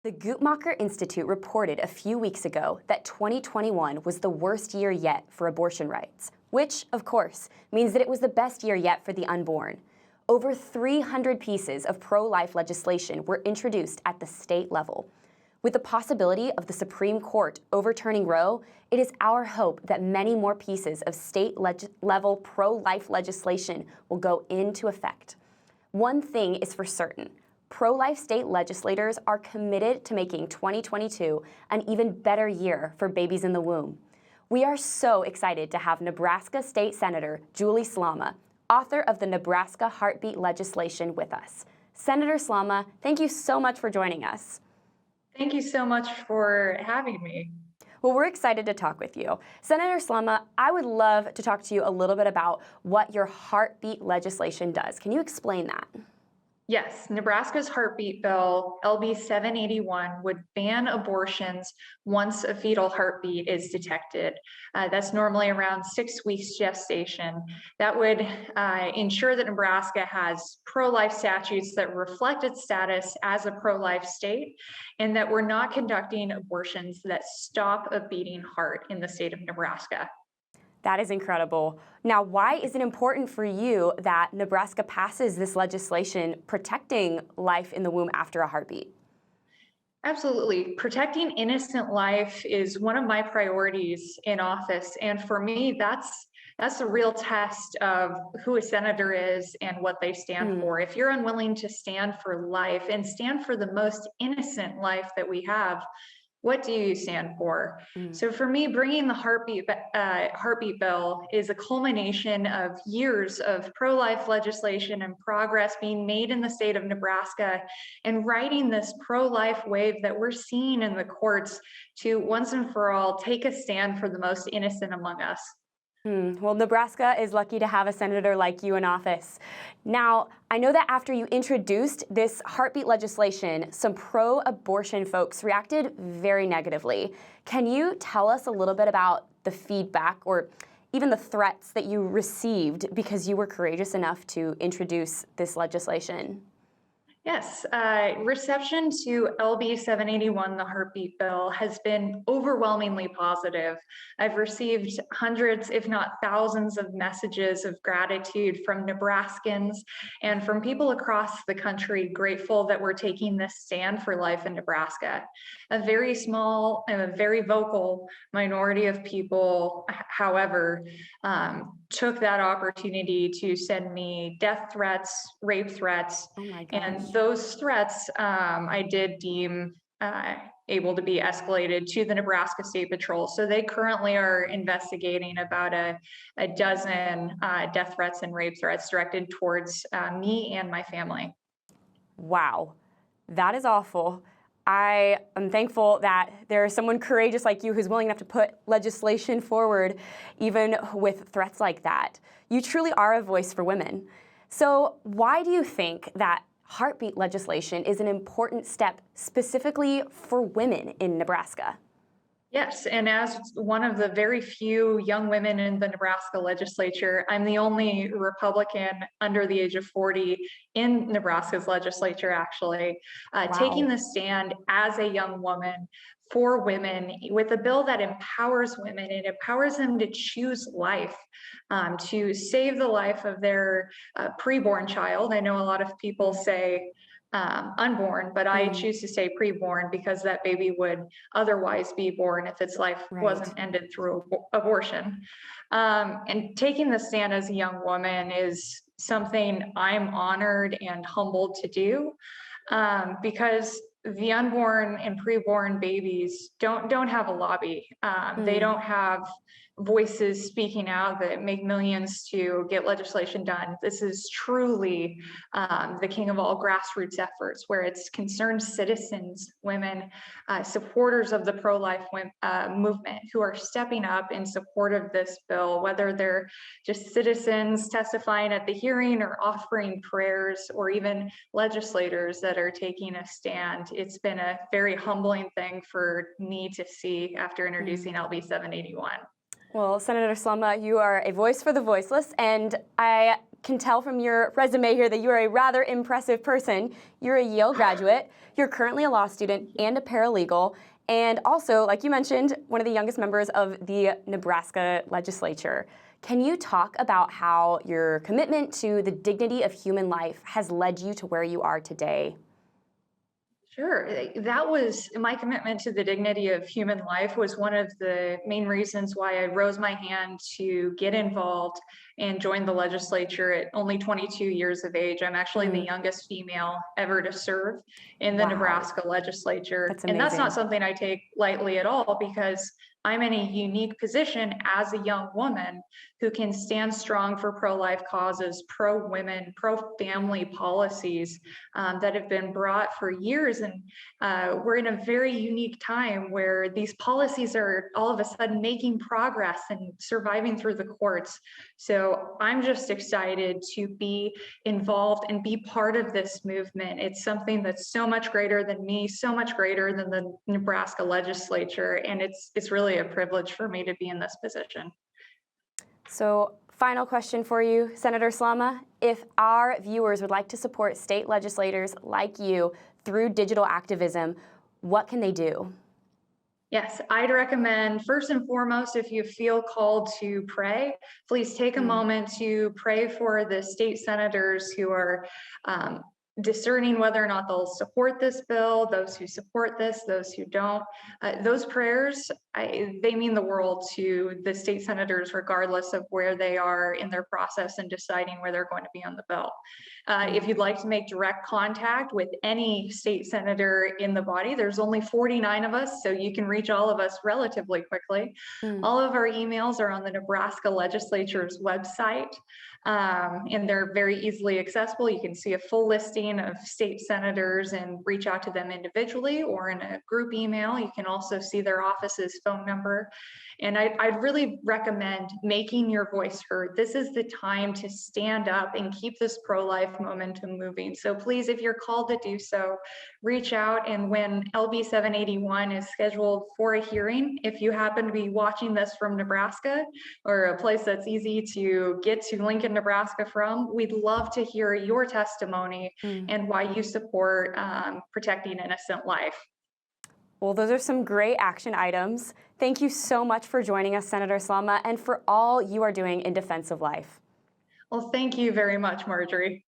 The Guttmacher Institute reported a few weeks ago that 2021 was the worst year yet for abortion rights, which, of course, means that it was the best year yet for the unborn. Over 300 pieces of pro-life legislation were introduced at the state level. With the possibility of the Supreme Court overturning Roe, it is our hope that many more pieces of state-level pro-life legislation will go into effect. One thing is for certain. Pro-life state legislators are committed to making 2022 an even better year for babies in the womb. We are so excited to have Nebraska State Senator Julie Slama, author of the Nebraska Heartbeat legislation, with us. Senator Slama, thank you so much for joining us. Thank you so much for having me. Well, we're excited to talk with you. Senator Slama, I would love to talk to you a little bit about what your Heartbeat legislation does. Can you explain that? Yes, Nebraska's Heartbeat Bill, LB 781, would ban abortions once a fetal heartbeat is detected. That's normally around 6 weeks gestation. That would ensure that Nebraska has pro-life statutes that reflect its status as a pro-life state, and that we're not conducting abortions that stop a beating heart in the state of Nebraska. That is incredible. Now, why is it important for you that Nebraska passes this legislation protecting life in the womb after a heartbeat? Absolutely. Protecting innocent life is one of my priorities in office. And for me, that's the real test of who a senator is and what they stand for. If you're unwilling to stand for life and stand for the most innocent life that we have, what do you stand for? So for me, bringing the Heartbeat Bill is a culmination of years of pro-life legislation and progress being made in the state of Nebraska, and riding this pro-life wave that we're seeing in the courts to once and for all take a stand for the most innocent among us. Well, Nebraska is lucky to have a senator like you in office. Now, I know that after you introduced this heartbeat legislation, some pro-abortion folks reacted very negatively. Can you tell us a little bit about the feedback or even the threats that you received because you were courageous enough to introduce this legislation? Yes, reception to LB 781, the Heartbeat Bill, has been overwhelmingly positive. I've received hundreds, if not thousands, of messages of gratitude from Nebraskans and from people across the country grateful that we're taking this stand for life in Nebraska. A very small and a very vocal minority of people, however, took that opportunity to send me death threats, rape threats, and those threats I did deem able to be escalated to the Nebraska State Patrol. So they currently are investigating about a dozen death threats and rape threats directed towards me and my family. Wow, that is awful. I am thankful that there is someone courageous like you who's willing enough to put legislation forward, even with threats like that. You truly are a voice for women. So why do you think that heartbeat legislation is an important step specifically for women in Nebraska? Yes, and as one of the very few young women in the Nebraska legislature, I'm the only Republican under the age of 40 in Nebraska's legislature, actually, taking the stand as a young woman for women with a bill that empowers women. It empowers them to choose life, to save the life of their preborn child. I know a lot of people say unborn, but I choose to say preborn because that baby would otherwise be born if its life wasn't ended through abortion. And taking the stand as a young woman is something I'm honored and humbled to do, because the unborn and preborn babies don't have a lobby. They don't have voices speaking out that make millions to get legislation done. This is truly the king of all grassroots efforts, where it's concerned citizens, women, supporters of the pro-life movement who are stepping up in support of this bill, whether they're just citizens testifying at the hearing or offering prayers, or even legislators that are taking a stand. It's been a very humbling thing for me to see after introducing LB 781. Well, Senator Slama, you are a voice for the voiceless, and I can tell from your resume here that you are a rather impressive person. You're a Yale graduate, you're currently a law student and a paralegal, and also, like you mentioned, one of the youngest members of the Nebraska legislature. Can you talk about how your commitment to the dignity of human life has led you to where you are today? Sure. That was my commitment to the dignity of human life was one of the main reasons why I rose my hand to get involved and join the legislature at only 22 years of age. I'm actually the youngest female ever to serve in the Wow. Nebraska legislature. That's And that's amazing. not something I take lightly at all, because I'm in a unique position as a young woman who can stand strong for pro-life causes, pro-women, pro-family policies that have been brought for years. And we're in a very unique time where these policies are all of a sudden making progress and surviving through the courts. So I'm just excited to be involved and be part of this movement. It's something that's so much greater than me, so much greater than the Nebraska legislature. And it's really a privilege for me to be in this position. So, final question for you, Senator Slama. If our viewers would like to support state legislators like you through digital activism, what can they do? Yes, I'd recommend, first and foremost, if you feel called to pray, please take a moment to pray for the state senators who are discerning whether or not they'll support this bill, those who support this, those who don't. Those prayers, they mean the world to the state senators, regardless of where they are in their process and deciding where they're going to be on the bill. If you'd like to make direct contact with any state senator in the body, there's only 49 of us, so you can reach all of us relatively quickly. All of our emails are on the Nebraska legislature's website, and they're very easily accessible. You can see a full listing of state senators and reach out to them individually or in a group email. You can also see their office's phone number. And I'd really recommend making your voice heard. This is the time to stand up and keep this pro-life momentum moving. So please, if you're called to do so, reach out. And when LB 781 is scheduled for a hearing, if you happen to be watching this from Nebraska or a place that's easy to get to Lincoln, Nebraska from, we'd love to hear your testimony and why you support protecting innocent life. Well, those are some great action items. Thank you so much for joining us, Senator Slama, and for all you are doing in defense of life. Well, thank you very much, Marjorie.